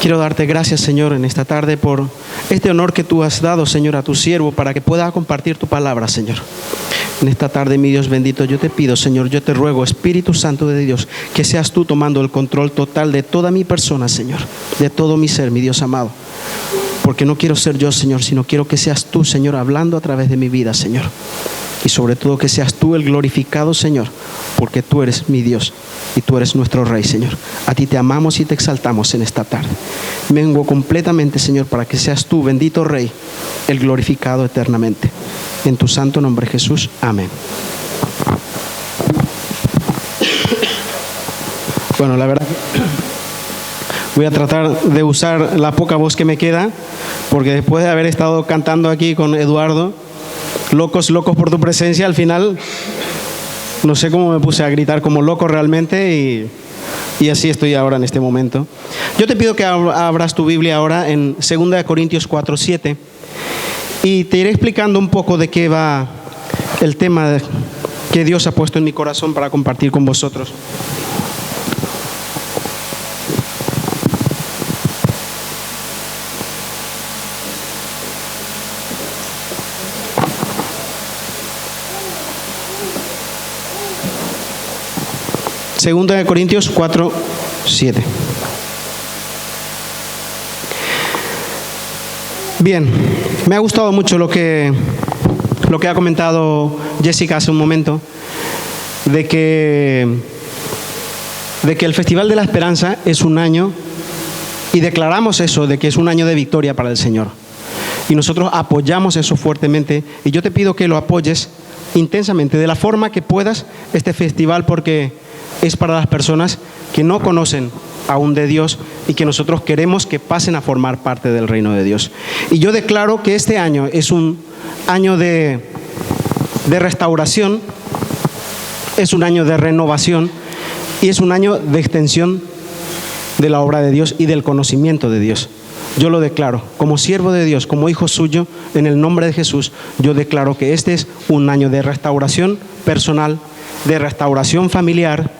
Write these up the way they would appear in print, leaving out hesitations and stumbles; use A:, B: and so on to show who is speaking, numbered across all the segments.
A: Quiero darte gracias, Señor, en esta tarde por este honor que tú has dado, Señor, a tu siervo para que pueda compartir tu palabra, Señor. En esta tarde, mi Dios bendito, yo te pido, Señor, yo te ruego, Espíritu Santo de Dios, que seas tú tomando el control total de toda mi persona, Señor, de todo mi ser, mi Dios amado. Porque no quiero ser yo, Señor, sino quiero que seas tú, Señor, hablando a través de mi vida, Señor. Y sobre todo que seas tú el glorificado, Señor, porque tú eres mi Dios y tú eres nuestro Rey, Señor. A ti te amamos y te exaltamos en esta tarde. Vengo completamente, Señor, para que seas tú, bendito Rey, el glorificado eternamente. En tu santo nombre, Jesús. Amén. Bueno, la verdad, voy a tratar de usar la poca voz que me queda, porque después de haber estado cantando aquí con Eduardo, locos por tu presencia, al final no sé cómo me puse a gritar como loco realmente y así estoy ahora en este momento. Yo te pido que abras tu Biblia ahora en 2 Corintios 4:7 y te iré explicando un poco de qué va el tema que Dios ha puesto en mi corazón para compartir con vosotros. Segunda de Corintios 4:7. Bien, me ha gustado mucho lo que ha comentado Jessica hace un momento, de que el Festival de la Esperanza es un año, y declaramos eso, de que es un año de victoria para el Señor. Y nosotros apoyamos eso fuertemente, y yo te pido que lo apoyes intensamente, de la forma que puedas, este festival, porque es para las personas que no conocen aún de Dios y que nosotros queremos que pasen a formar parte del reino de Dios. Y yo declaro que este año es un año de restauración, es un año de renovación y es un año de extensión de la obra de Dios y del conocimiento de Dios. Yo lo declaro como siervo de Dios, como hijo suyo, en el nombre de Jesús. Yo declaro que este es un año de restauración personal, de restauración familiar,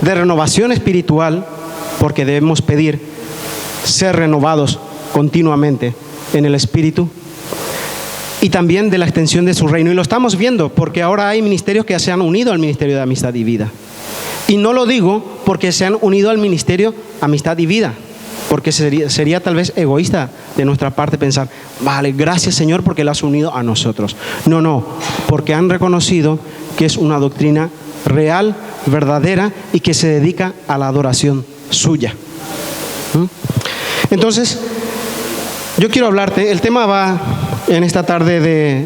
A: de renovación espiritual, porque debemos pedir ser renovados continuamente en el Espíritu, y también de la extensión de su reino. Y lo estamos viendo porque ahora hay ministerios que se han unido al ministerio de Amistad y Vida. Y no lo digo porque se han unido al ministerio Amistad y Vida, porque sería tal vez egoísta de nuestra parte pensar, vale, gracias Señor porque lo has unido a nosotros. No, porque han reconocido que es una doctrina real, verdadera y que se dedica a la adoración suya. Entonces, yo quiero hablarte, el tema va en esta tarde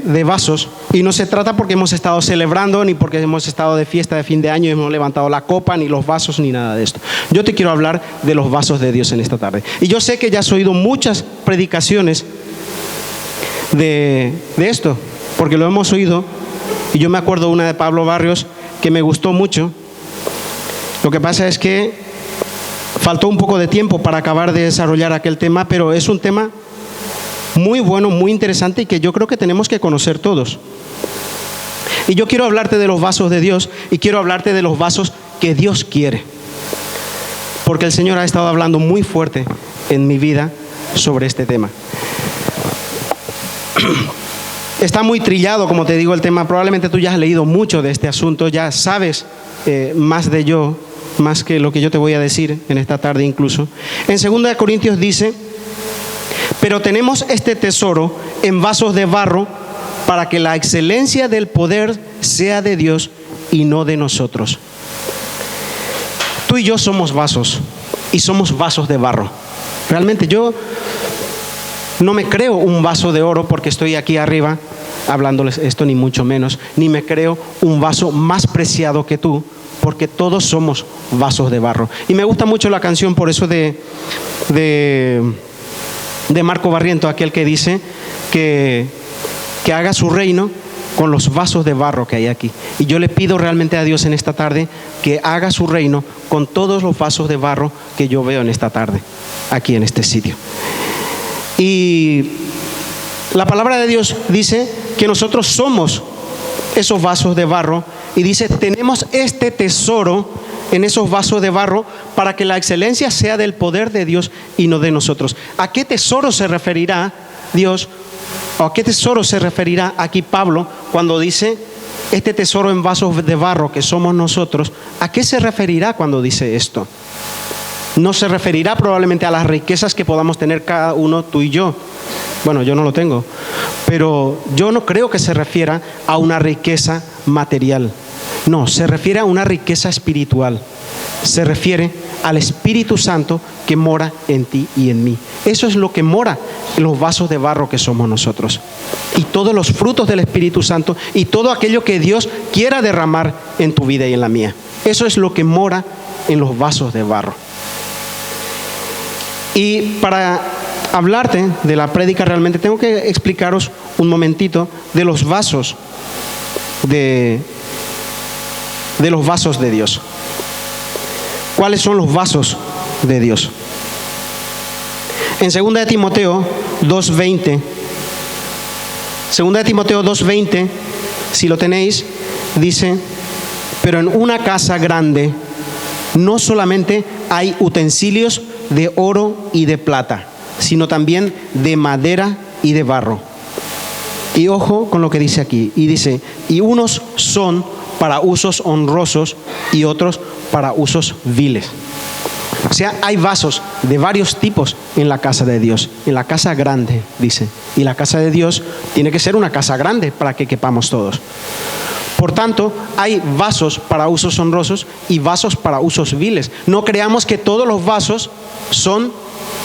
A: de vasos, y no se trata porque hemos estado celebrando, ni porque hemos estado de fiesta de fin de año y hemos levantado la copa, ni los vasos, ni nada de esto. Yo te quiero hablar de los vasos de Dios en esta tarde. Y yo sé que ya has oído muchas predicaciones de esto, porque lo hemos oído, y yo me acuerdo una de Pablo Barrios que me gustó mucho. Lo que pasa es que faltó un poco de tiempo para acabar de desarrollar aquel tema, pero es un tema muy bueno, muy interesante y que yo creo que tenemos que conocer todos. Y yo quiero hablarte de los vasos de Dios y quiero hablarte de los vasos que Dios quiere, porque el Señor ha estado hablando muy fuerte en mi vida sobre este tema. Está muy trillado, como te digo, el tema. Probablemente tú ya has leído mucho de este asunto, ya sabes más que lo que yo te voy a decir en esta tarde incluso. En 2 Corintios dice: pero tenemos este tesoro en vasos de barro para que la excelencia del poder sea de Dios y no de nosotros. Tú y yo somos vasos, y somos vasos de barro. Realmente yo no me creo un vaso de oro porque estoy aquí arriba hablándoles esto, ni mucho menos, ni me creo un vaso más preciado que tú, porque todos somos vasos de barro. Y me gusta mucho la canción por eso de Marco Barriento, aquel que dice que haga su reino con los vasos de barro que hay aquí. Y yo le pido realmente a Dios en esta tarde que haga su reino con todos los vasos de barro que yo veo en esta tarde, aquí en este sitio. Y la palabra de Dios dice que nosotros somos esos vasos de barro, y dice: tenemos este tesoro en esos vasos de barro para que la excelencia sea del poder de Dios y no de nosotros. ¿A qué tesoro se referirá Dios? ¿O a qué tesoro se referirá aquí Pablo cuando dice este tesoro en vasos de barro que somos nosotros? ¿A qué se referirá cuando dice esto? No se referirá probablemente a las riquezas que podamos tener cada uno, tú y yo. Bueno, yo no lo tengo, pero yo no creo que se refiera a una riqueza material. No, se refiere a una riqueza espiritual. Se refiere al Espíritu Santo que mora en ti y en mí. Eso es lo que mora en los vasos de barro que somos nosotros. Y todos los frutos del Espíritu Santo y todo aquello que Dios quiera derramar en tu vida y en la mía. Eso es lo que mora en los vasos de barro. Y para hablarte de la prédica realmente tengo que explicaros un momentito de los vasos de los vasos de Dios. ¿Cuáles son los vasos de Dios? En 2 de Timoteo 2:20, 2 de Timoteo 2:20, si lo tenéis, dice: pero en una casa grande no solamente hay utensilios de oro y de plata, sino también de madera y de barro. Y ojo con lo que dice aquí, y dice: y unos son para usos honrosos y otros para usos viles. O sea, hay vasos de varios tipos en la casa de Dios, en la casa grande, dice. Y la casa de Dios tiene que ser una casa grande para que quepamos todos. Por tanto, hay vasos para usos honrosos y vasos para usos viles. No creamos que todos los vasos son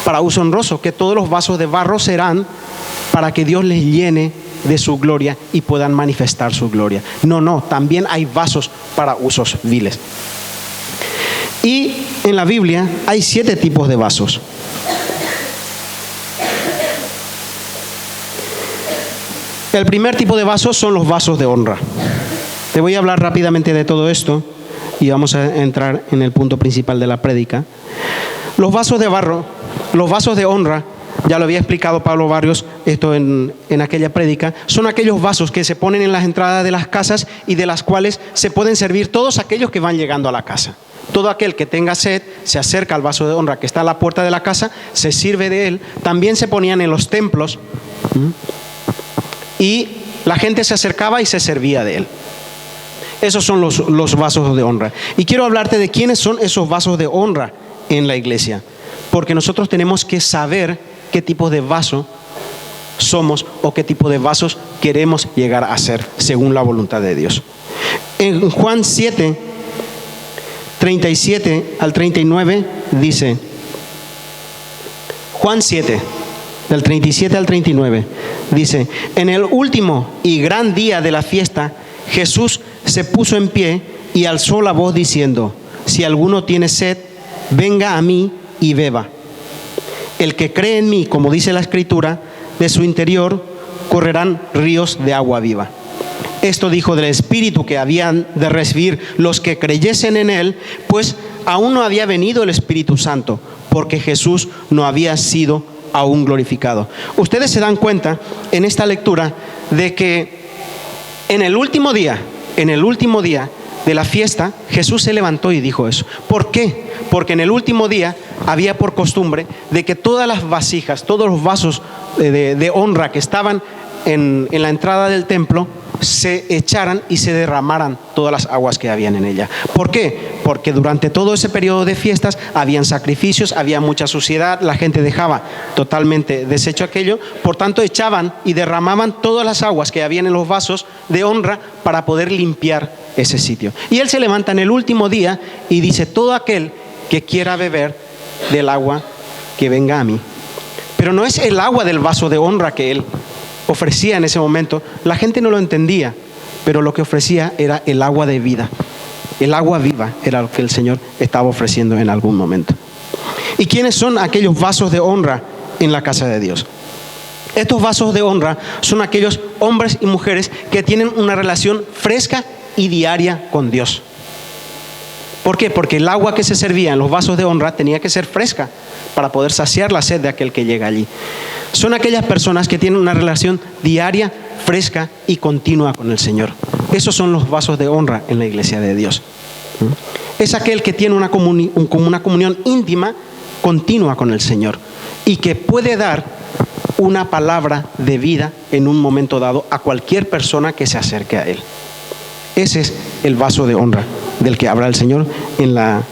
A: para uso honroso, que todos los vasos de barro serán para que Dios les llene de su gloria y puedan manifestar su gloria. No, también hay vasos para usos viles. Y en la Biblia hay 7 tipos de vasos. El primer tipo de vasos son los vasos de honra. Te voy a hablar rápidamente de todo esto y vamos a entrar en el punto principal de la prédica. Los vasos de barro, los vasos de honra, ya lo había explicado Pablo Barrios esto en aquella prédica, son aquellos vasos que se ponen en las entradas de las casas y de las cuales se pueden servir todos aquellos que van llegando a la casa. Todo aquel que tenga sed se acerca al vaso de honra que está a la puerta de la casa, se sirve de él. También se ponían en los templos y la gente se acercaba y se servía de él. Esos son los vasos de honra. Y quiero hablarte de quiénes son esos vasos de honra en la iglesia, porque nosotros tenemos que saber qué tipo de vaso somos o qué tipo de vasos queremos llegar a ser según la voluntad de Dios. En Juan 7, 37 al 39 dice, Juan 7, del 37 al 39, dice: en el último y gran día de la fiesta, Jesús se puso en pie y alzó la voz diciendo: si alguno tiene sed, venga a mí y beba. El que cree en mí, como dice la Escritura, de su interior correrán ríos de agua viva. Esto dijo del Espíritu que habían de recibir los que creyesen en él, pues aún no había venido el Espíritu Santo, porque Jesús no había sido aún glorificado. Ustedes se dan cuenta en esta lectura de que en el último día de la fiesta, Jesús se levantó y dijo eso. ¿Por qué? Porque en el último día había por costumbre de que todas las vasijas, todos los vasos de honra que estaban en la entrada del templo, se echaran y se derramaran todas las aguas que habían en ella. ¿Por qué? Porque durante todo ese periodo de fiestas habían sacrificios, había mucha suciedad, la gente dejaba totalmente deshecho aquello, por tanto echaban y derramaban todas las aguas que habían en los vasos de honra para poder limpiar ese sitio. Y él se levanta en el último día y dice: todo aquel que quiera beber del agua, que venga a mí. Pero no es el agua del vaso de honra que él ofrecía en ese momento. La gente no lo entendía, pero lo que ofrecía era el agua de vida. El agua viva era lo que el Señor estaba ofreciendo en algún momento. ¿Y quiénes son aquellos vasos de honra en la casa de Dios? Estos vasos de honra son aquellos hombres y mujeres que tienen una relación fresca y diaria con Dios. ¿Por qué? Porque el agua que se servía en los vasos de honra tenía que ser fresca para poder saciar la sed de aquel que llega allí. Son aquellas personas que tienen una relación diaria, fresca y continua con el Señor. Esos son los vasos de honra en la iglesia de Dios. es aquel que tiene una comunión íntima, continua con el Señor y que puede dar una palabra de vida en un momento dado a cualquier persona que se acerque a Él. Ese es el vaso de honra del que habla el Señor en la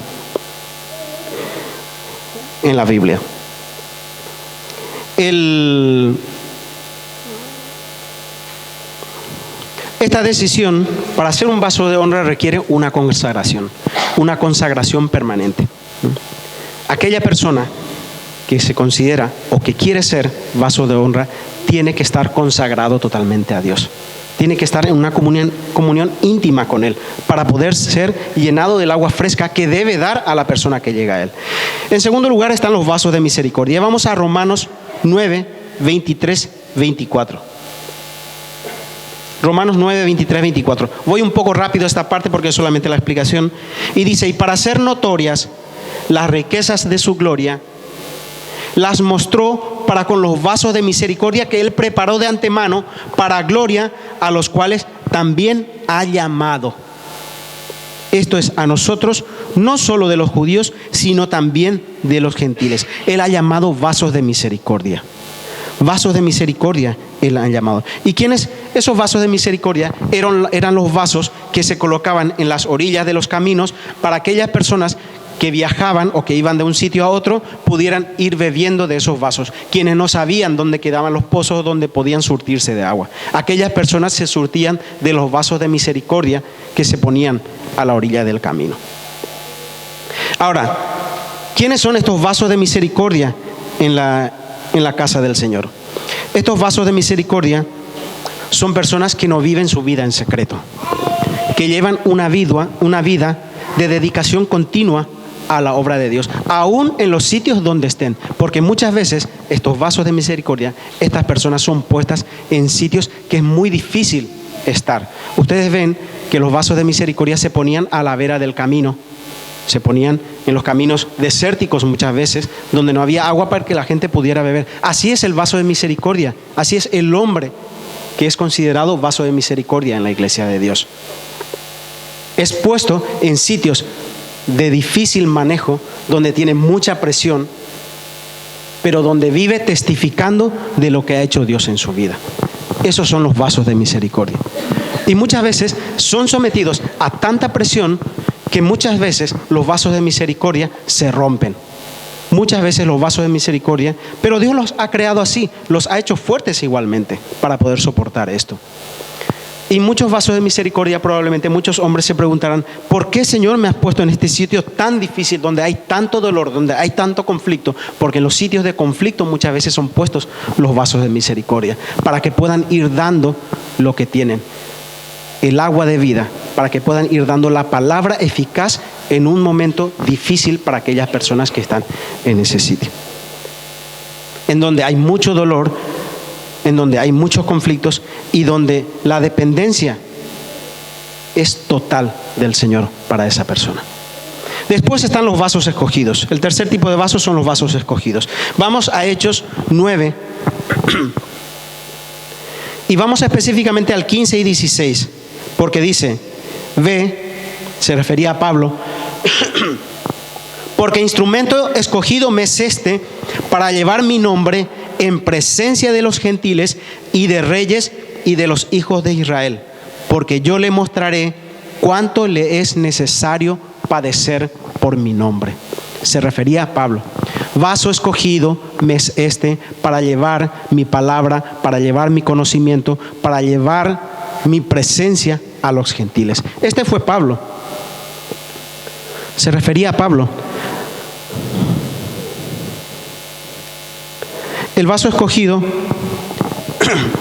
A: Biblia. Esta decisión para ser un vaso de honra requiere una consagración permanente. Aquella persona que se considera o que quiere ser vaso de honra tiene que estar consagrado totalmente a Dios. Tiene que estar en una comunión íntima con Él para poder ser llenado del agua fresca que debe dar a la persona que llega a Él. En segundo lugar están los vasos de misericordia. Vamos a Romanos 9, 23, 24. Romanos 9, 23, 24. Voy un poco rápido a esta parte porque es solamente la explicación. Y dice, y para hacer notorias las riquezas de su gloria, las mostró para con los vasos de misericordia que Él preparó de antemano para gloria, a los cuales también ha llamado. Esto es, a nosotros, no solo de los judíos, sino también de los gentiles. Él ha llamado vasos de misericordia. Vasos de misericordia Él ha llamado. ¿Y quiénes? Esos vasos de misericordia eran los vasos que se colocaban en las orillas de los caminos para aquellas personas que viajaban o que iban de un sitio a otro pudieran ir bebiendo de esos vasos. Quienes no sabían dónde quedaban los pozos donde podían surtirse de agua. Aquellas personas se surtían de los vasos de misericordia que se ponían a la orilla del camino. Ahora, ¿quiénes son estos vasos de misericordia en la casa del Señor? Estos vasos de misericordia son personas que no viven su vida en secreto, que llevan una vida de dedicación continua a la obra de Dios, aún en los sitios donde estén, porque muchas veces estos vasos de misericordia, estas personas son puestas en sitios que es muy difícil estar. Ustedes ven que los vasos de misericordia se ponían a la vera del camino, se ponían en los caminos desérticos muchas veces, donde no había agua para que la gente pudiera beber. Así es el vaso de misericordia, así es el hombre que es considerado vaso de misericordia en la iglesia de Dios. Es puesto en sitios de difícil manejo, donde tiene mucha presión, pero donde vive testificando de lo que ha hecho Dios en su vida. Esos son los vasos de misericordia. Y muchas veces son sometidos a tanta presión que muchas veces los vasos de misericordia se rompen. Muchas veces los vasos de misericordia, pero Dios los ha creado así, los ha hecho fuertes igualmente para poder soportar esto. Y muchos vasos de misericordia, probablemente muchos hombres se preguntarán, ¿por qué, Señor, me has puesto en este sitio tan difícil, donde hay tanto dolor, donde hay tanto conflicto? Porque en los sitios de conflicto muchas veces son puestos los vasos de misericordia, para que puedan ir dando lo que tienen, el agua de vida, para que puedan ir dando la palabra eficaz en un momento difícil para aquellas personas que están en ese sitio. En donde hay mucho dolor, en donde hay muchos conflictos y donde la dependencia es total del Señor para esa persona. Después están los vasos escogidos. El tercer tipo de vasos son los vasos escogidos. Vamos a Hechos 9 y vamos específicamente al 15 y 16, porque dice, ve, se refería a Pablo, porque instrumento escogido me es este para llevar mi nombre en presencia de los gentiles y de reyes y de los hijos de Israel, porque yo le mostraré cuánto le es necesario padecer por mi nombre. Se refería a Pablo. Vaso escogido me es este para llevar mi palabra, para llevar mi conocimiento, para llevar mi presencia a los gentiles. Este fue Pablo. Se refería a Pablo. El vaso escogido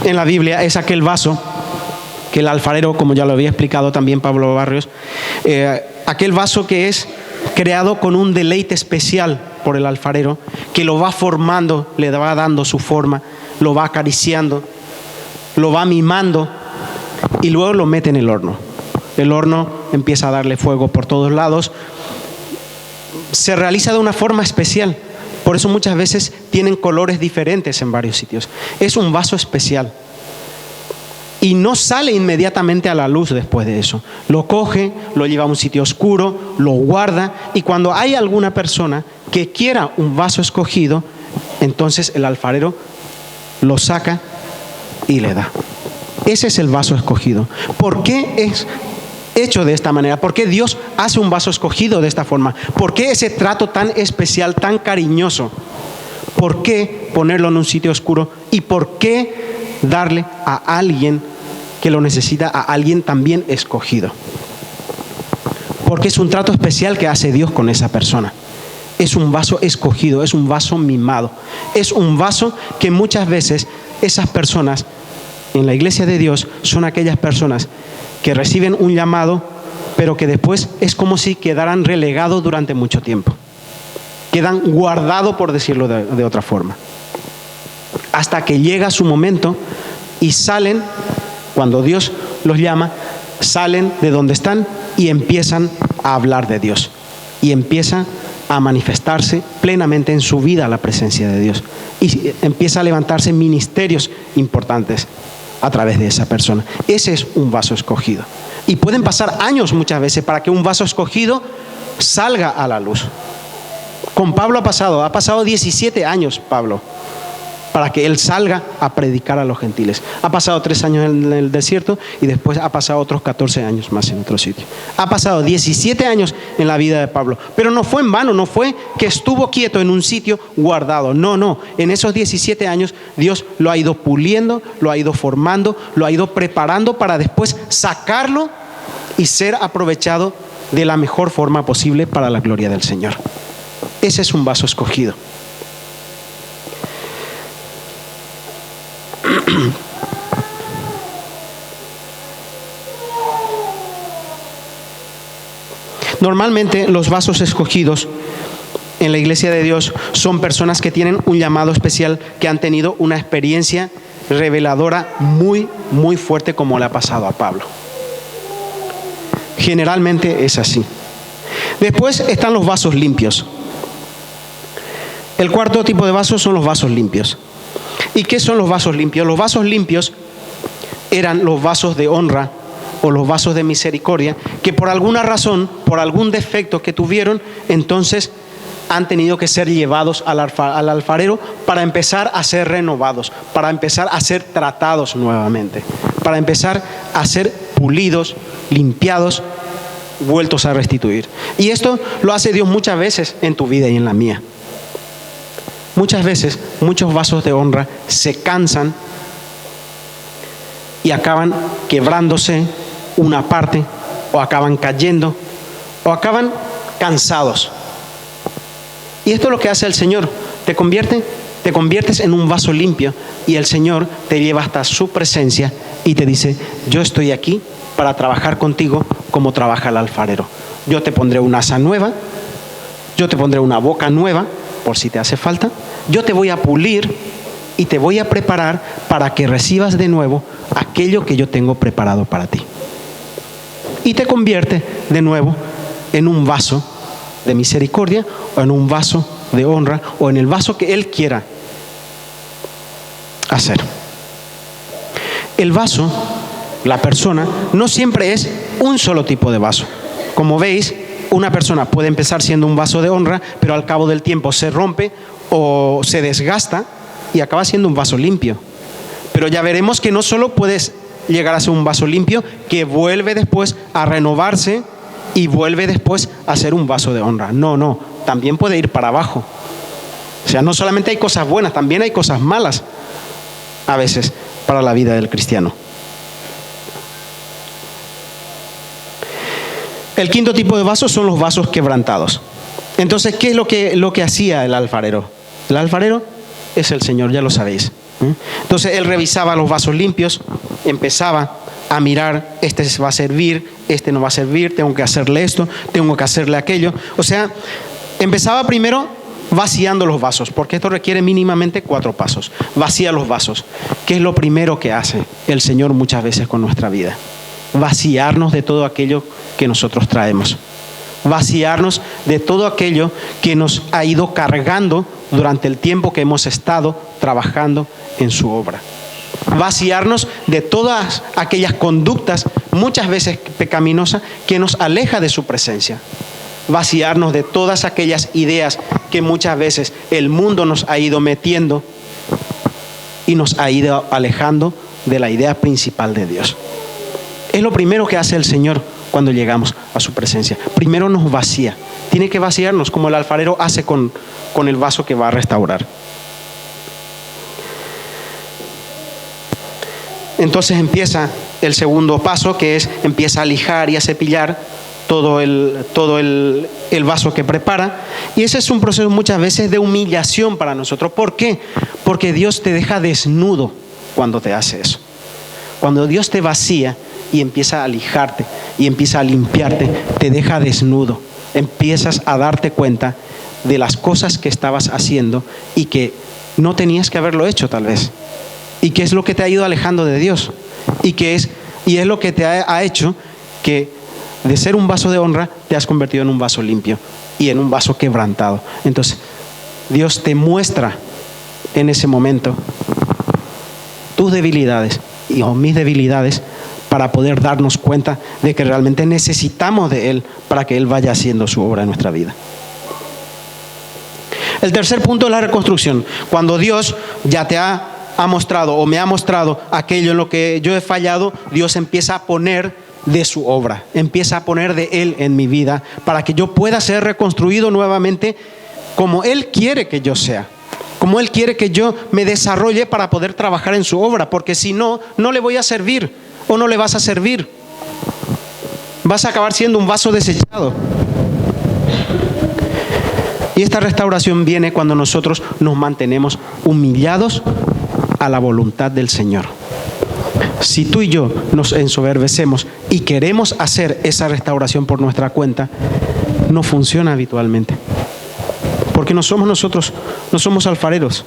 A: en la Biblia es aquel vaso que el alfarero, como ya lo había explicado también Pablo Barrios, aquel vaso que es creado con un deleite especial por el alfarero, que lo va formando, le va dando su forma, lo va acariciando, lo va mimando y luego lo mete en el horno. El horno empieza a darle fuego por todos lados. Se realiza de una forma especial. Por eso muchas veces tienen colores diferentes en varios sitios. Es un vaso especial. y no sale inmediatamente a la luz después de eso. Lo coge, lo lleva a un sitio oscuro, lo guarda, y cuando hay alguna persona que quiera un vaso escogido, entonces el alfarero lo saca y le da. Ese es el vaso escogido. ¿Por qué es hecho de esta manera? ¿Por qué Dios hace un vaso escogido de esta forma? ¿Por qué ese trato tan especial, tan cariñoso? ¿Por qué ponerlo en un sitio oscuro? ¿Y por qué darle a alguien que lo necesita, a alguien también escogido? Porque es un trato especial que hace Dios con esa persona. Es un vaso escogido, es un vaso mimado. Es un vaso que muchas veces esas personas en la iglesia de Dios son aquellas personas que reciben un llamado, pero que después es como si quedaran relegados durante mucho tiempo. Quedan guardados, por decirlo de otra forma. Hasta que llega su momento y salen, cuando Dios los llama, salen de donde están y empiezan a hablar de Dios. Y empiezan a manifestarse plenamente en su vida la presencia de Dios. Y empieza a levantarse ministerios importantes a través de esa persona. Ese es un vaso escogido. Y pueden pasar años muchas veces para que un vaso escogido salga a la luz. Con Pablo ha pasado 17 años Pablo, para que él salga a predicar a los gentiles. Ha pasado 3 años en el desierto y después ha pasado otros 14 años más en otro sitio. Ha pasado 17 años en la vida de Pablo, pero no fue en vano, no fue que estuvo quieto en un sitio guardado. No, en esos 17 años Dios lo ha ido puliendo, lo ha ido formando, lo ha ido preparando para después sacarlo y ser aprovechado de la mejor forma posible para la gloria del Señor. Ese es un vaso escogido. Normalmente los vasos escogidos en la iglesia de Dios son personas que tienen un llamado especial, que han tenido una experiencia reveladora muy, muy fuerte, como le ha pasado a Pablo. Generalmente es así. Después están los vasos limpios. El cuarto tipo de vasos son los vasos limpios. ¿Y qué son los vasos limpios? Los vasos limpios eran los vasos de honra o los vasos de misericordia, que por alguna razón, por algún defecto que tuvieron, entonces han tenido que ser llevados al alfarero para empezar a ser renovados, para empezar a ser tratados nuevamente, para empezar a ser pulidos, limpiados, vueltos a restituir. Y esto lo hace Dios muchas veces en tu vida y en la mía. Muchas veces, muchos vasos de honra se cansan y acaban quebrándose una parte, o acaban cayendo, o acaban cansados. Y esto es lo que hace el Señor. Te conviertes en un vaso limpio, y el Señor te lleva hasta su presencia y te dice: yo estoy aquí para trabajar contigo como trabaja el alfarero. Yo te pondré una asa nueva, yo te pondré una boca nueva, por si te hace falta. Yo te voy a pulir y te voy a preparar para que recibas de nuevo aquello que yo tengo preparado para ti. Y te convierte de nuevo en un vaso de misericordia, o en un vaso de honra, o en el vaso que Él quiera hacer. El vaso, la persona, no siempre es un solo tipo de vaso. Como veis, una persona puede empezar siendo un vaso de honra, pero al cabo del tiempo se rompe o se desgasta y acaba siendo un vaso limpio. Pero ya veremos que no solo puedes llegar a ser un vaso limpio, que vuelve después a renovarse y vuelve después a ser un vaso de honra. No, también puede ir para abajo. O sea, no solamente hay cosas buenas, también hay cosas malas a veces para la vida del cristiano. El quinto tipo de vasos son los vasos quebrantados. Entonces, ¿qué es lo que hacía el alfarero? El alfarero es el Señor, ya lo sabéis. Entonces, él revisaba los vasos limpios, empezaba a mirar: este va a servir, este no va a servir, tengo que hacerle esto, tengo que hacerle aquello. O sea, empezaba primero vaciando los vasos, porque esto requiere mínimamente 4 pasos. Vacía los vasos. ¿Qué es lo primero que hace el Señor muchas veces con nuestra vida? Vaciarnos de todo aquello que nosotros traemos. Vaciarnos de todo aquello que nos ha ido cargando durante el tiempo que hemos estado trabajando en su obra. vaciarnos de todas aquellas conductas, muchas veces pecaminosas, que nos aleja de su presencia. Vaciarnos de todas aquellas ideas que muchas veces el mundo nos ha ido metiendo y nos ha ido alejando de la idea principal de Dios. Es lo primero que hace el Señor cuando llegamos a su presencia. Primero nos vacía. Tiene que vaciarnos como el alfarero hace con el vaso que va a restaurar. Entonces empieza el segundo paso, que es empieza a lijar y a cepillar todo el vaso que prepara. Y ese es un proceso muchas veces de humillación para nosotros. ¿Por qué? Porque Dios te deja desnudo cuando te hace eso. Cuando Dios te vacía y empieza a lijarte y empieza a limpiarte, te deja desnudo. Empiezas a darte cuenta de las cosas que estabas haciendo y que no tenías que haberlo hecho tal vez. Y qué es lo que te ha ido alejando de Dios. Y es lo que te ha hecho que de ser un vaso de honra te has convertido en un vaso limpio y en un vaso quebrantado. Entonces, Dios te muestra en ese momento tus debilidades o mis debilidades para poder darnos cuenta de que realmente necesitamos de Él para que Él vaya haciendo su obra en nuestra vida. El tercer punto es la reconstrucción. Cuando Dios ya te ha mostrado o me ha mostrado aquello en lo que yo he fallado, Dios empieza a poner de su obra, empieza a poner de Él en mi vida para que yo pueda ser reconstruido nuevamente como Él quiere que yo sea, como Él quiere que yo me desarrolle para poder trabajar en su obra, porque si no, no le voy a servir o no le vas a servir. Vas a acabar siendo un vaso desechado. Y esta restauración viene cuando nosotros nos mantenemos humillados a la voluntad del Señor. Si tú y yo nos ensoberbecemos y queremos hacer esa restauración por nuestra cuenta, no funciona habitualmente. Porque no somos nosotros, no somos alfareros.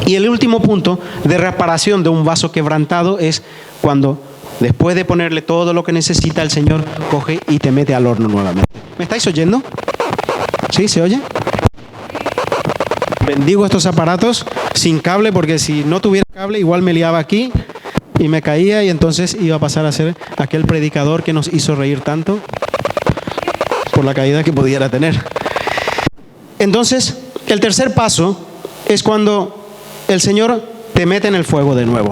A: Y el último punto de reparación de un vaso quebrantado es cuando, después de ponerle todo lo que necesita, el Señor coge y te mete al horno nuevamente. ¿Me estáis oyendo? ¿Sí? ¿Se oye? Bendigo estos aparatos sin cable, porque si no tuviera cable igual me liaba aquí y me caía y entonces iba a pasar a ser aquel predicador que nos hizo reír tanto por la caída que pudiera tener. Entonces, el tercer paso es cuando el Señor te mete en el fuego de nuevo,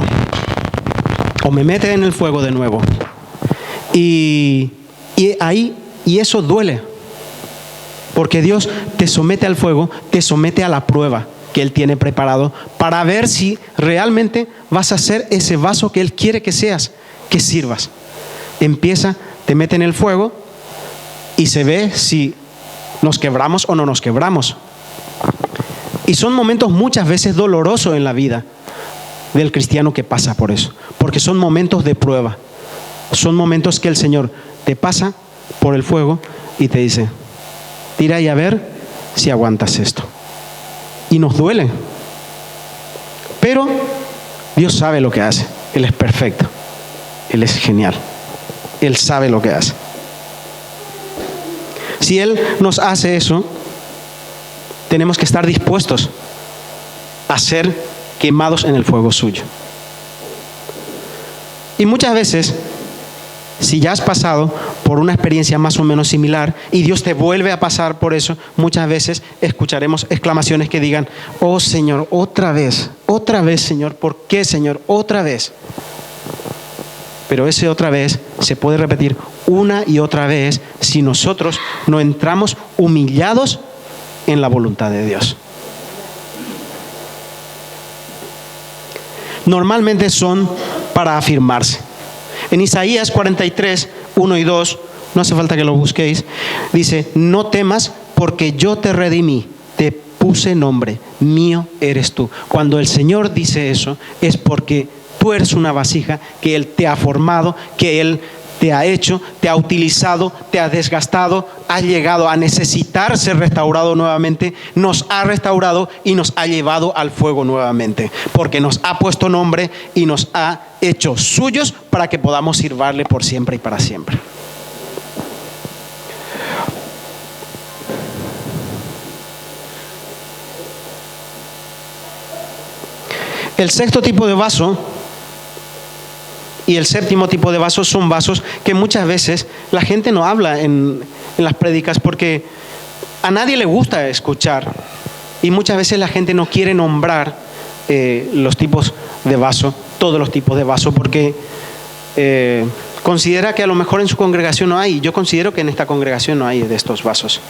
A: o me mete en el fuego de nuevo, y eso duele, porque Dios te somete al fuego, te somete a la prueba que Él tiene preparado para ver si realmente vas a ser ese vaso que Él quiere que seas, que sirvas. Te mete en el fuego y se ve si nos quebramos o no nos quebramos. Y son momentos muchas veces dolorosos en la vida del cristiano que pasa por eso, porque son momentos de prueba. Son momentos que el Señor te pasa por el fuego y te dice: tira y a ver si aguantas esto. Y nos duele. Pero Dios sabe lo que hace. Él es perfecto. Él es genial. Él sabe lo que hace. Si Él nos hace eso, tenemos que estar dispuestos a ser quemados en el fuego suyo. Y muchas veces, si ya has pasado por una experiencia más o menos similar y Dios te vuelve a pasar por eso, muchas veces escucharemos exclamaciones que digan: oh Señor, otra vez Señor, ¿por qué Señor? Otra vez. Pero ese otra vez se puede repetir una y otra vez si nosotros no entramos humillados en la voluntad de Dios. Normalmente son para afirmarse. En Isaías 43, 1 y 2, no hace falta que lo busquéis, dice: no temas, porque yo te redimí, te puse nombre, mío eres tú. Cuando el Señor dice eso, es porque tú eres una vasija que Él te ha formado, que Él te ha hecho, te ha utilizado, te ha desgastado, has llegado a necesitar ser restaurado nuevamente, nos ha restaurado y nos ha llevado al fuego nuevamente, porque nos ha puesto nombre y nos ha hecho suyos para que podamos sirvarle por siempre y para siempre. El sexto tipo de vaso y el séptimo tipo de vasos son vasos que muchas veces la gente no habla en las prédicas porque a nadie le gusta escuchar y muchas veces la gente no quiere nombrar los tipos de vaso, todos los tipos de vaso, porque considera que a lo mejor en su congregación no hay. Yo considero que en esta congregación no hay de estos vasos.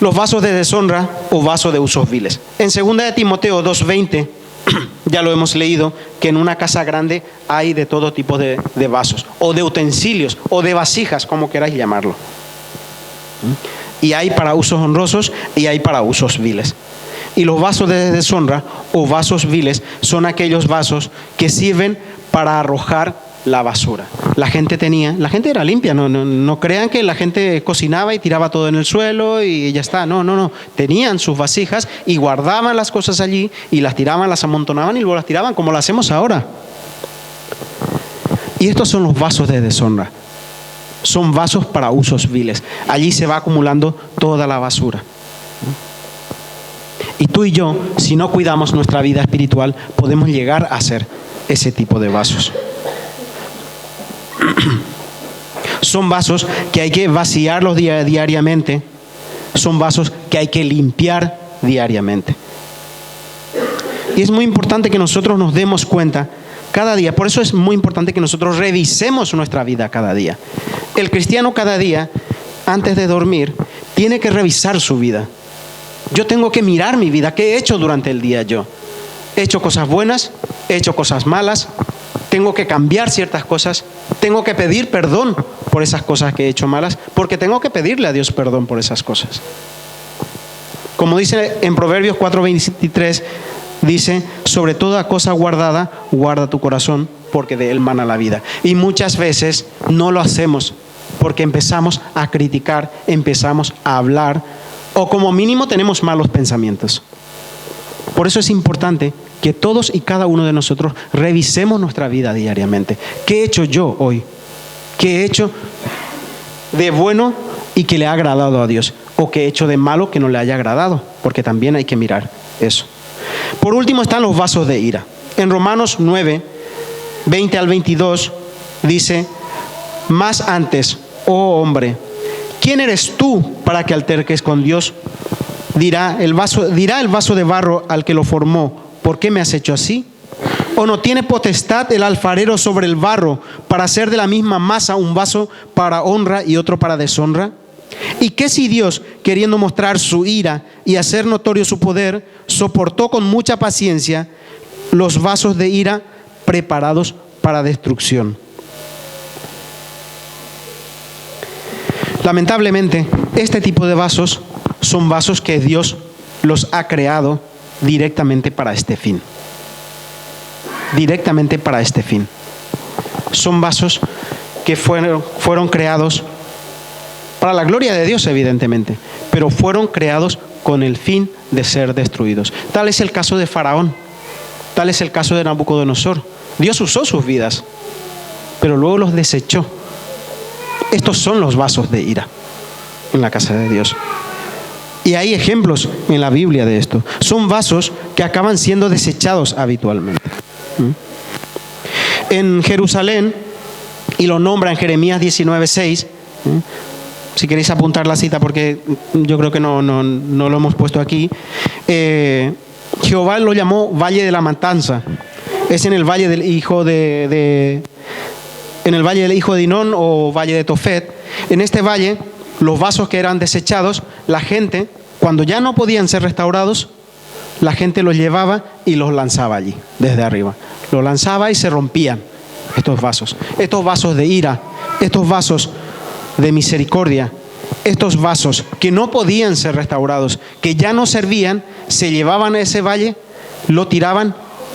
A: Los vasos de deshonra o vasos de usos viles. En 2 de Timoteo 2:20 ya lo hemos leído, que en una casa grande hay de todo tipo de vasos, o de utensilios, o de vasijas, como queráis llamarlo. Y hay para usos honrosos y hay para usos viles. Y los vasos de deshonra o vasos viles son aquellos vasos que sirven para arrojar la basura. La gente era limpia, no crean que la gente cocinaba y tiraba todo en el suelo y ya está, no. Tenían sus vasijas y guardaban las cosas allí y las tiraban, las amontonaban y luego las tiraban, como lo hacemos ahora. Y estos son los vasos de deshonra. Son vasos para usos viles. Allí se va acumulando toda la basura. Y tú y yo, si no cuidamos nuestra vida espiritual, podemos llegar a ser ese tipo de vasos. Son vasos que hay que vaciarlos diariamente. Son vasos que hay que limpiar diariamente. Y es muy importante que nosotros nos demos cuenta cada día. Por eso es muy importante que nosotros revisemos nuestra vida cada día. El cristiano cada día, antes de dormir, tiene que revisar su vida. Yo tengo que mirar mi vida. ¿Qué he hecho durante el día yo? ¿He hecho cosas buenas? ¿He hecho cosas malas? Tengo que cambiar ciertas cosas. Tengo que pedir perdón por esas cosas que he hecho malas, porque tengo que pedirle a Dios perdón por esas cosas. Como dice en Proverbios 4:23, dice, sobre toda cosa guardada, guarda tu corazón, porque de él mana la vida. Y muchas veces no lo hacemos porque empezamos a criticar, empezamos a hablar, o como mínimo tenemos malos pensamientos. Por eso es importante que todos y cada uno de nosotros revisemos nuestra vida diariamente. ¿Qué he hecho yo hoy? ¿Qué he hecho de bueno y que le ha agradado a Dios? ¿O qué he hecho de malo que no le haya agradado? Porque también hay que mirar eso. Por último están los vasos de ira. En Romanos 9:20 al 22 dice, más antes, oh hombre, ¿quién eres tú para que alterques con Dios? Dirá el vaso de barro al que lo formó, ¿por qué me has hecho así? ¿O no tiene potestad el alfarero sobre el barro para hacer de la misma masa un vaso para honra y otro para deshonra? ¿Y qué si Dios, queriendo mostrar su ira y hacer notorio su poder, soportó con mucha paciencia los vasos de ira preparados para destrucción? Lamentablemente, este tipo de vasos son vasos que Dios los ha creado directamente para este fin. Directamente para este fin. Son vasos que fueron creados para la gloria de Dios, evidentemente, pero fueron creados con el fin de ser destruidos. Tal es el caso de Faraón, tal es el caso de Nabucodonosor. Dios usó sus vidas, pero luego los desechó. Estos son los vasos de ira en la casa de Dios. Y hay ejemplos en la Biblia de esto. Son vasos que acaban siendo desechados habitualmente. En Jerusalén, y lo nombra en Jeremías 19:6, si queréis apuntar la cita porque yo creo que no lo hemos puesto aquí, Jehová lo llamó Valle de la Matanza. Es en el valle del hijo de Hinón o valle de Tofet. En este valle, los vasos que eran desechados, la gente, cuando ya no podían ser restaurados, la gente los llevaba y los lanzaba allí, desde arriba. Los lanzaba y se rompían estos vasos de ira, estos vasos de misericordia, estos vasos que no podían ser restaurados, que ya no servían, se llevaban a ese valle, lo tiraban,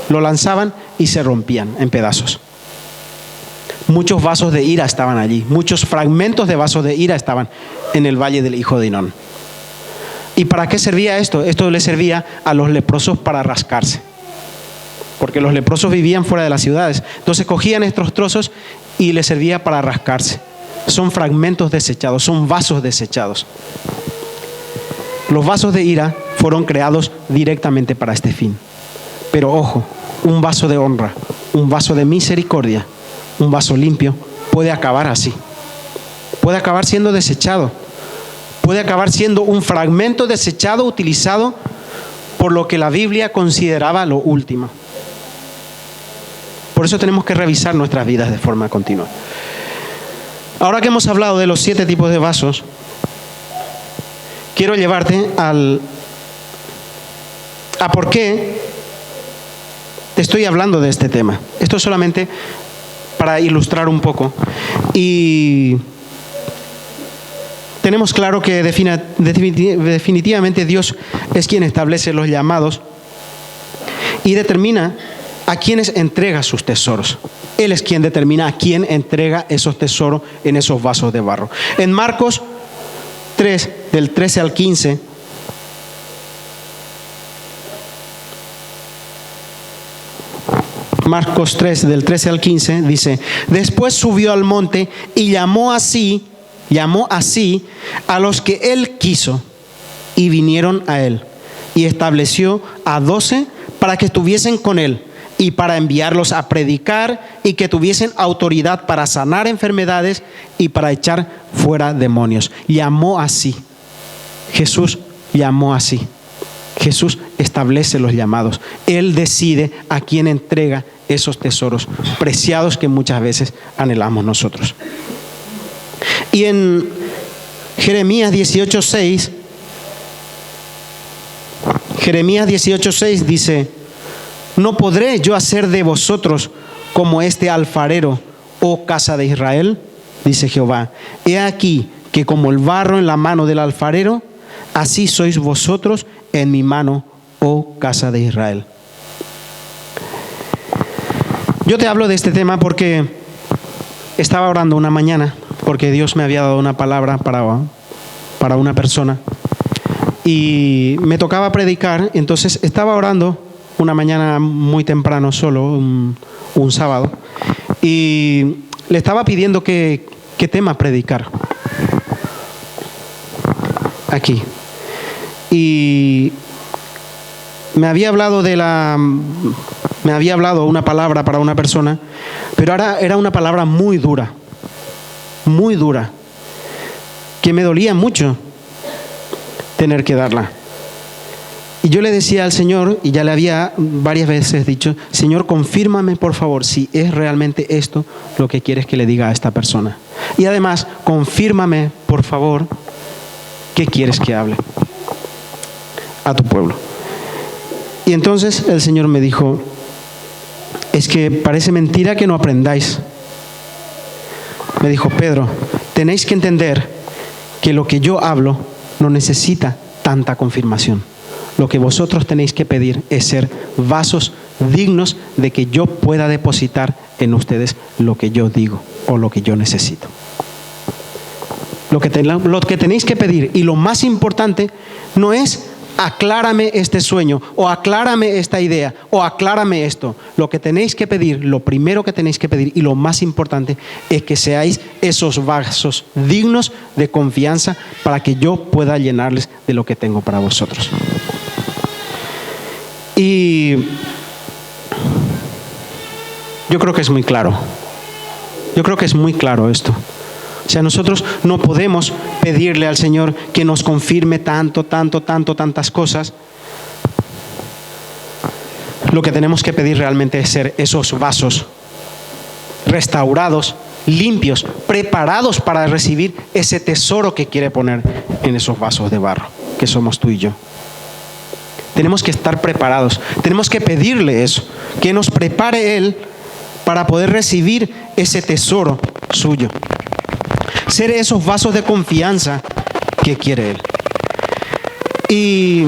A: lo lanzaban y se rompían en pedazos. Muchos vasos de ira estaban allí, muchos fragmentos de vasos de ira estaban en el valle del hijo de Hinón. ¿Y para qué servía esto? Esto le servía a los leprosos para rascarse, porque los leprosos vivían fuera de las ciudades. Entonces cogían estos trozos y les servía para rascarse. Son fragmentos desechados, son vasos desechados. Los vasos de ira fueron creados directamente para este fin, Pero ojo, un vaso de honra, un vaso de misericordia, un vaso limpio, puede acabar así. Puede acabar siendo desechado. Puede acabar siendo un fragmento desechado, utilizado por lo que la Biblia consideraba lo último. Por eso tenemos que revisar nuestras vidas de forma continua. Ahora que hemos hablado de los 7 tipos de vasos, quiero llevarte a por qué te estoy hablando de este tema. Esto es solamente para ilustrar un poco. Y tenemos claro que definitivamente Dios es quien establece los llamados y determina a quienes entrega sus tesoros. Él es quien determina a quién entrega esos tesoros en esos vasos de barro. En Marcos 3, del 13 al 15, Marcos 3, del 13 al 15, dice: después subió al monte y llamó así a los que él quiso, y vinieron a él, y estableció a 12 para que estuviesen con él, y para enviarlos a predicar, y que tuviesen autoridad para sanar enfermedades y para echar fuera demonios. Llamó así. Jesús llamó así. Jesús establece los llamados. Él decide a quién entrega esos tesoros preciados que muchas veces anhelamos nosotros. Y en Jeremías 18:6 dice: ¿no podré yo hacer de vosotros como este alfarero, oh casa de Israel? Dice Jehová. He aquí que como el barro en la mano del alfarero, así sois vosotros en mi mano, oh casa de Israel. Yo te hablo de este tema porque estaba orando una mañana, porque Dios me había dado una palabra para una persona y me tocaba predicar. Entonces estaba orando una mañana muy temprano, solo un sábado, y le estaba pidiendo qué tema predicar aquí. Y me había hablado una palabra para una persona, pero ahora era una palabra muy dura, que me dolía mucho tener que darla. Y yo le decía al Señor, y ya le había varias veces dicho: Señor, confírmame por favor si es realmente esto lo que quieres que le diga a esta persona. Y además, confírmame por favor qué quieres que hable a tu pueblo. Y entonces el Señor me dijo: es que parece mentira que no aprendáis. Me dijo: Pedro, tenéis que entender que lo que yo hablo no necesita tanta confirmación. Lo que vosotros tenéis que pedir es ser vasos dignos de que yo pueda depositar en ustedes lo que yo digo o lo que yo necesito. Lo que tenéis que pedir, y lo más importante, no es aclárame este sueño, o aclárame esta idea, o aclárame esto. Lo que tenéis que pedir, lo primero que tenéis que pedir, y lo más importante, es que seáis esos vasos dignos de confianza para que yo pueda llenarles de lo que tengo para vosotros. Y yo creo que es muy claro. Yo creo que es muy claro esto. O sea, nosotros no podemos pedirle al Señor que nos confirme tantas cosas. Lo que tenemos que pedir realmente es ser esos vasos restaurados, limpios, preparados para recibir ese tesoro que quiere poner en esos vasos de barro, que somos tú y yo. Tenemos que estar preparados, tenemos que pedirle eso, que nos prepare Él para poder recibir ese tesoro suyo. Ser esos vasos de confianza que quiere Él. Y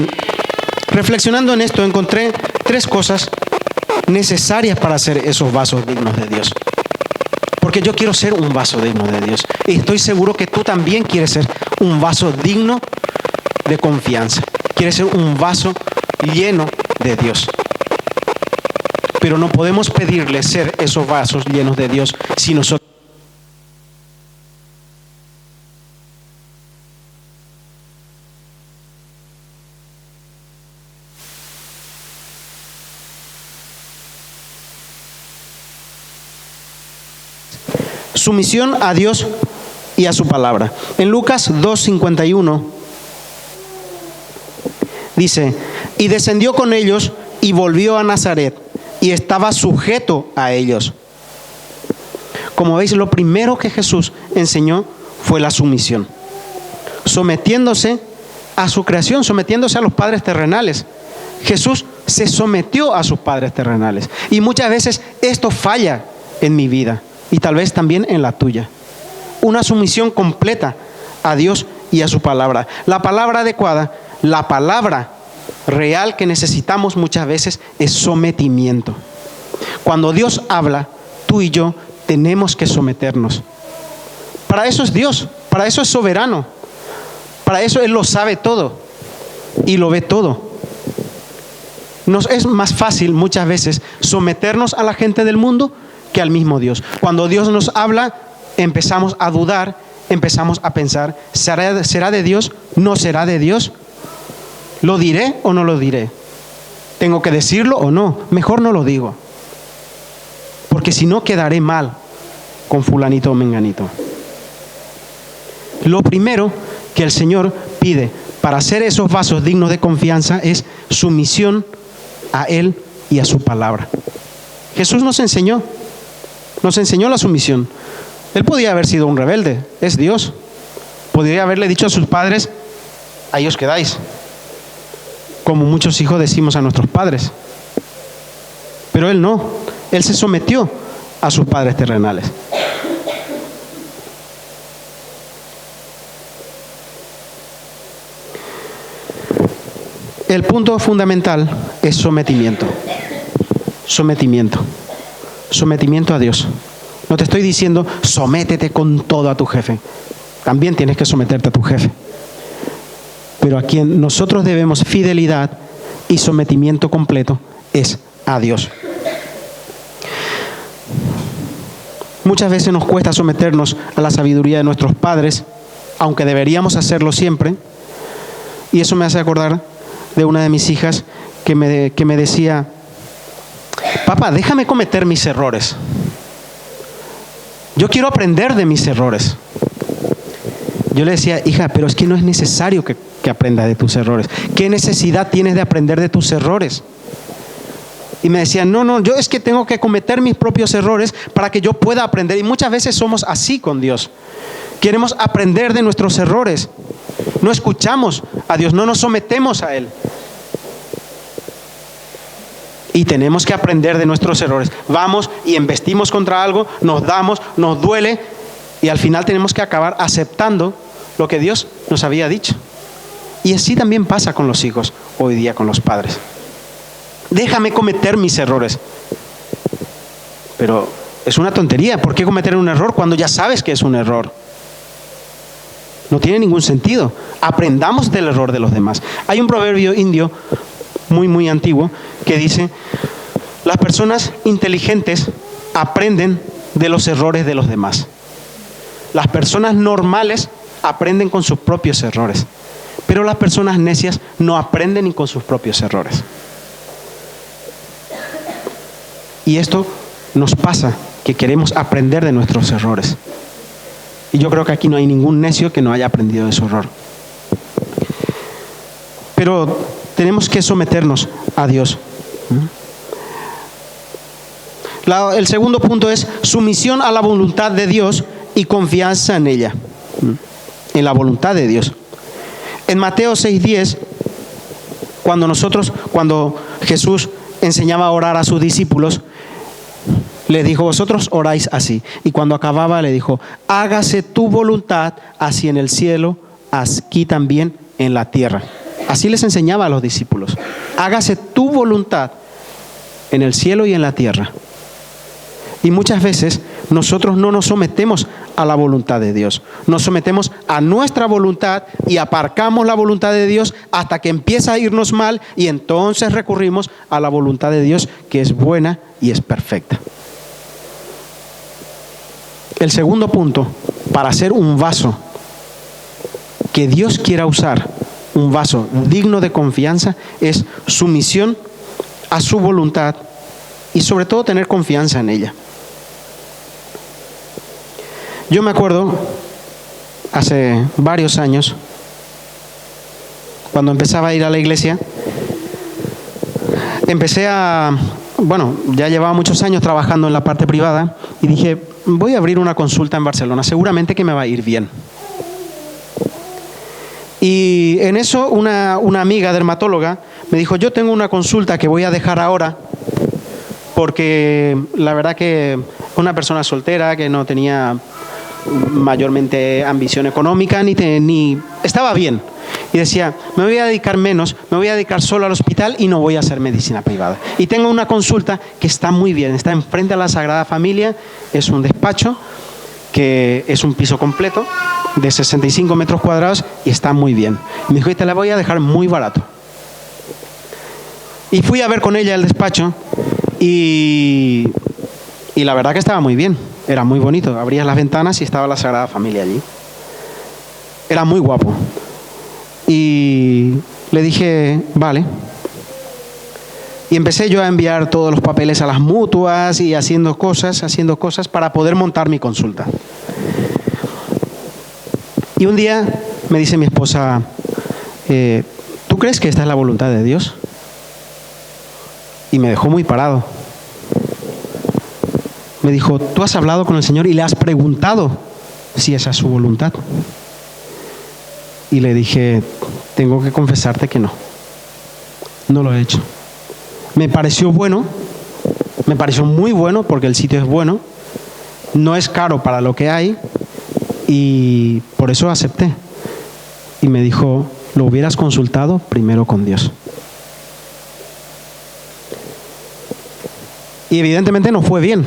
A: reflexionando en esto, encontré 3 cosas necesarias para ser esos vasos dignos de Dios. Porque yo quiero ser un vaso digno de Dios. Y estoy seguro que tú también quieres ser un vaso digno de confianza. Quieres ser un vaso lleno de Dios. Pero no podemos pedirle ser esos vasos llenos de Dios si nosotros Sumisión a Dios y a su palabra. En Lucas 2:51 dice, y descendió con ellos y volvió a Nazaret y estaba sujeto a ellos. Como veis, lo primero que Jesús enseñó fue la sumisión, sometiéndose a su creación, sometiéndose a los padres terrenales. Jesús se sometió a sus padres terrenales. Y muchas veces esto falla en mi vida y tal vez también en la tuya. Una sumisión completa a Dios y a su palabra. La palabra adecuada, la palabra real que necesitamos muchas veces es sometimiento. Cuando Dios habla, tú y yo tenemos que someternos. Para eso es Dios, para eso es soberano, para eso Él lo sabe todo y lo ve todo. Nos es más fácil muchas veces someternos a la gente del mundo que al mismo Dios. Cuando Dios nos habla, empezamos a dudar, empezamos a pensar, ¿será de Dios? ¿No será de Dios? ¿Lo diré o no lo diré? ¿Tengo que decirlo o no? Mejor no lo digo, porque si no quedaré mal con fulanito o menganito. Lo primero que el Señor pide para hacer esos vasos dignos de confianza es sumisión a Él y a su palabra. Jesús nos enseñó la sumisión. Él podía haber sido un rebelde, es Dios. Podría haberle dicho a sus padres, ahí os quedáis, como muchos hijos decimos a nuestros padres. Pero Él no, Él se sometió a sus padres terrenales. El punto fundamental es sometimiento. Sometimiento a Dios. No te estoy diciendo sométete con todo a tu jefe. También tienes que someterte a tu jefe. Pero a quien nosotros debemos fidelidad y sometimiento completo es a Dios. Muchas veces nos cuesta someternos a la sabiduría de nuestros padres, aunque deberíamos hacerlo siempre. Y eso me hace acordar de una de mis hijas que me decía, papá, déjame cometer mis errores. Yo quiero aprender de mis errores. Yo le decía, hija, pero es que no es necesario que aprendas de tus errores. ¿Qué necesidad tienes de aprender de tus errores? Y me decía, no, yo es que tengo que cometer mis propios errores para que yo pueda aprender. Y muchas veces somos así con Dios. Queremos aprender de nuestros errores. No escuchamos a Dios, no nos sometemos a Él. Y tenemos que aprender de nuestros errores. Vamos y embestimos contra algo, nos damos, nos duele, y al final tenemos que acabar aceptando lo que Dios nos había dicho. Y así también pasa con los hijos, hoy día con los padres. Déjame cometer mis errores. Pero es una tontería. ¿Por qué cometer un error cuando ya sabes que es un error? No tiene ningún sentido. Aprendamos del error de los demás. Hay un proverbio indio muy antiguo que dice, las personas inteligentes aprenden de los errores de los demás. Las personas normales aprenden con sus propios errores, pero las personas necias no aprenden ni con sus propios errores. Y esto nos pasa, que queremos aprender de nuestros errores. Y yo creo que aquí no hay ningún necio que no haya aprendido de su error. Pero tenemos que someternos a Dios. El segundo punto es sumisión a la voluntad de Dios y confianza en ella, en la voluntad de Dios. En Mateo 6:10, cuando Jesús enseñaba a orar a sus discípulos, le dijo, vosotros oráis así. Y cuando acababa le dijo, hágase tu voluntad así en el cielo, aquí también en la tierra. Así les enseñaba a los discípulos. Hágase tu voluntad en el cielo y en la tierra. Y muchas veces nosotros no nos sometemos a la voluntad de Dios. Nos sometemos a nuestra voluntad y aparcamos la voluntad de Dios hasta que empieza a irnos mal, y entonces recurrimos a la voluntad de Dios, que es buena y es perfecta. El segundo punto, para hacer un vaso que Dios quiera usar, un vaso digno de confianza, es sumisión a su voluntad y sobre todo tener confianza en ella. Yo me acuerdo, hace varios años, cuando empezaba a ir a la iglesia, ya llevaba muchos años trabajando en la parte privada y dije, voy a abrir una consulta en Barcelona, seguramente que me va a ir bien. Y en eso una amiga dermatóloga me dijo, yo tengo una consulta que voy a dejar ahora porque la verdad que una persona soltera que no tenía mayormente ambición económica ni estaba bien. Y decía, me voy a dedicar menos, me voy a dedicar solo al hospital y no voy a hacer medicina privada. Y tengo una consulta que está muy bien, está enfrente a la Sagrada Familia, es un despacho que es un piso completo de 65 metros cuadrados y está muy bien. Y me dijo, y te la voy a dejar muy barato. Y fui a ver con ella el despacho y la verdad que estaba muy bien, era muy bonito. Abrías las ventanas y estaba la Sagrada Familia allí. Era muy guapo. Y le dije, vale. Y empecé yo a enviar todos los papeles a las mutuas y haciendo cosas para poder montar mi consulta. Y un día me dice mi esposa, ¿tú crees que esta es la voluntad de Dios? Y me dejó muy parado. Me dijo, ¿tú has hablado con el Señor y le has preguntado si esa es su voluntad? Y le dije, tengo que confesarte que no. No lo he hecho. Me pareció bueno, me pareció muy bueno porque el sitio es bueno, no es caro para lo que hay y por eso acepté. Y me dijo, lo hubieras consultado primero con Dios. Y evidentemente no fue bien,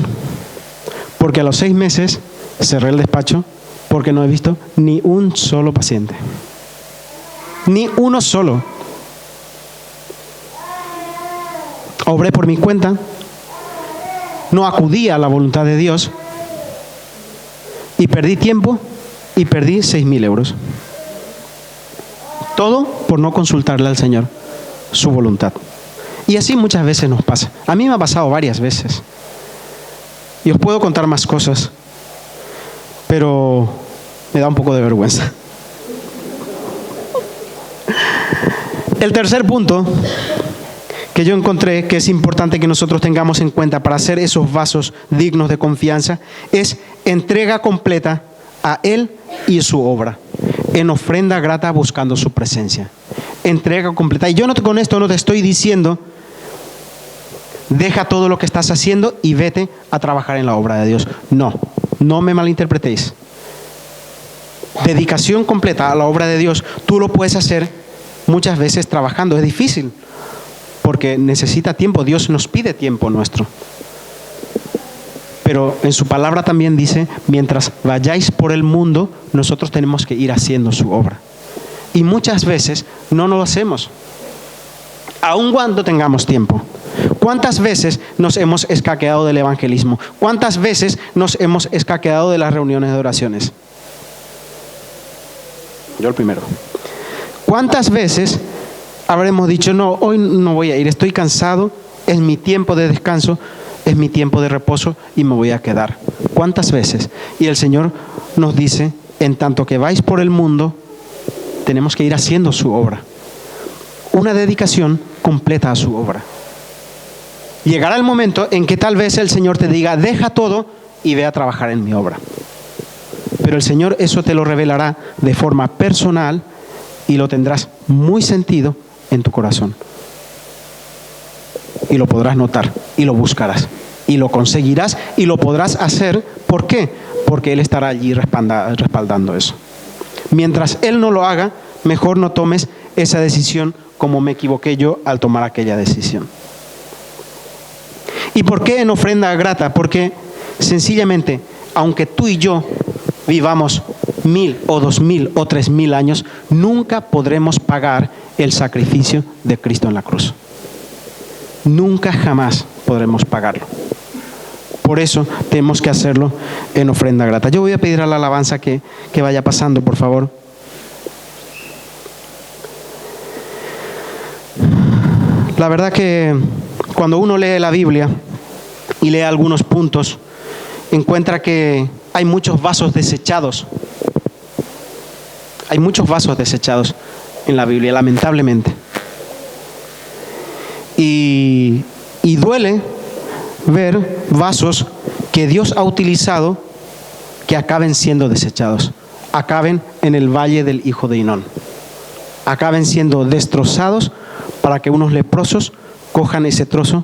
A: porque a los 6 meses cerré el despacho porque no he visto ni un solo paciente. Ni uno solo. Obré por mi cuenta, no acudí a la voluntad de Dios y perdí tiempo y perdí 6.000 euros. Todo por no consultarle al Señor su voluntad. Y así muchas veces nos pasa. A mí me ha pasado varias veces. Y os puedo contar más cosas, pero me da un poco de vergüenza. El tercer punto que yo encontré que es importante que nosotros tengamos en cuenta para hacer esos vasos dignos de confianza es entrega completa a Él y su obra, en ofrenda grata buscando su presencia. Entrega completa. Y yo con esto no te estoy diciendo, deja todo lo que estás haciendo y vete a trabajar en la obra de Dios. No, no me malinterpretéis. Dedicación completa a la obra de Dios, tú lo puedes hacer muchas veces trabajando. Es difícil, porque necesita tiempo. Dios nos pide tiempo nuestro. Pero en su palabra también dice, mientras vayáis por el mundo, nosotros tenemos que ir haciendo su obra. Y muchas veces no lo hacemos, aun cuando tengamos tiempo. ¿Cuántas veces nos hemos escaqueado del evangelismo? ¿Cuántas veces nos hemos escaqueado de las reuniones de oraciones? Yo el primero. ¿Cuántas veces habremos dicho, no, hoy no voy a ir, estoy cansado, es mi tiempo de descanso, es mi tiempo de reposo y me voy a quedar? ¿Cuántas veces? Y el Señor nos dice, en tanto que vais por el mundo, tenemos que ir haciendo su obra. Una dedicación completa a su obra. Llegará el momento en que tal vez el Señor te diga, deja todo y ve a trabajar en mi obra. Pero el Señor eso te lo revelará de forma personal y lo tendrás muy sentido en tu corazón. Y lo podrás notar y lo buscarás y lo conseguirás y lo podrás hacer. ¿Por qué? Porque Él estará allí respaldando eso. Mientras Él no lo haga, mejor no tomes esa decisión como me equivoqué yo al tomar aquella decisión. ¿Y por qué en ofrenda grata? Porque sencillamente, aunque tú y yo vivamos 1.000 o 2.000 o 3.000 años, nunca podremos pagar el sacrificio de Cristo en la cruz. Nunca jamás podremos pagarlo. Por eso tenemos que hacerlo en ofrenda grata. Yo voy a pedir a la alabanza que vaya pasando, por favor. La verdad que cuando uno lee la Biblia y lee algunos puntos, encuentra que hay muchos vasos desechados. Hay muchos vasos desechados en la Biblia, lamentablemente. Y duele ver vasos que Dios ha utilizado que acaben siendo desechados, acaben en el valle del hijo de Hinnom, acaben siendo destrozados para que unos leprosos cojan ese trozo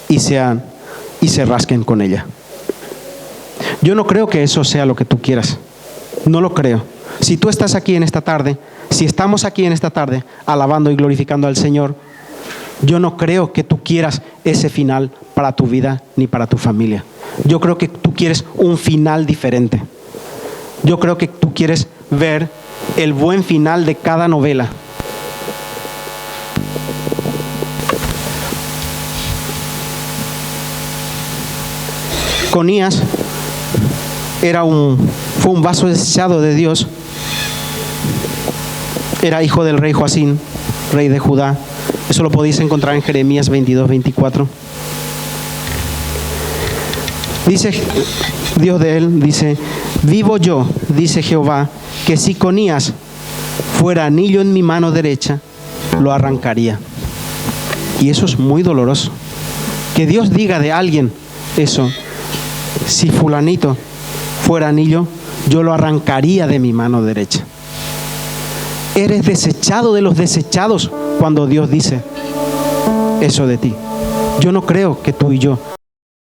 A: y se rasquen con ella. Yo no creo que eso sea lo que tú quieras, no lo creo. Si tú estás aquí en esta tarde, si estamos aquí en esta tarde alabando y glorificando al Señor, yo no creo que tú quieras ese final para tu vida ni para tu familia. Yo creo que tú quieres un final diferente. Yo creo que tú quieres ver el buen final de cada novela. Conías fue un vaso desechado de Dios. Era hijo del rey Joacín, rey de Judá. Eso lo podéis encontrar en Jeremías 22, 24. Dice Dios de él, dice: vivo yo, dice Jehová, que si Conías fuera anillo en mi mano derecha, lo arrancaría. Y eso es muy doloroso. Que Dios diga de alguien eso: si fulanito fuera anillo, yo lo arrancaría de mi mano derecha. Eres desechado de los desechados cuando Dios dice eso de ti. Yo no creo que tú y yo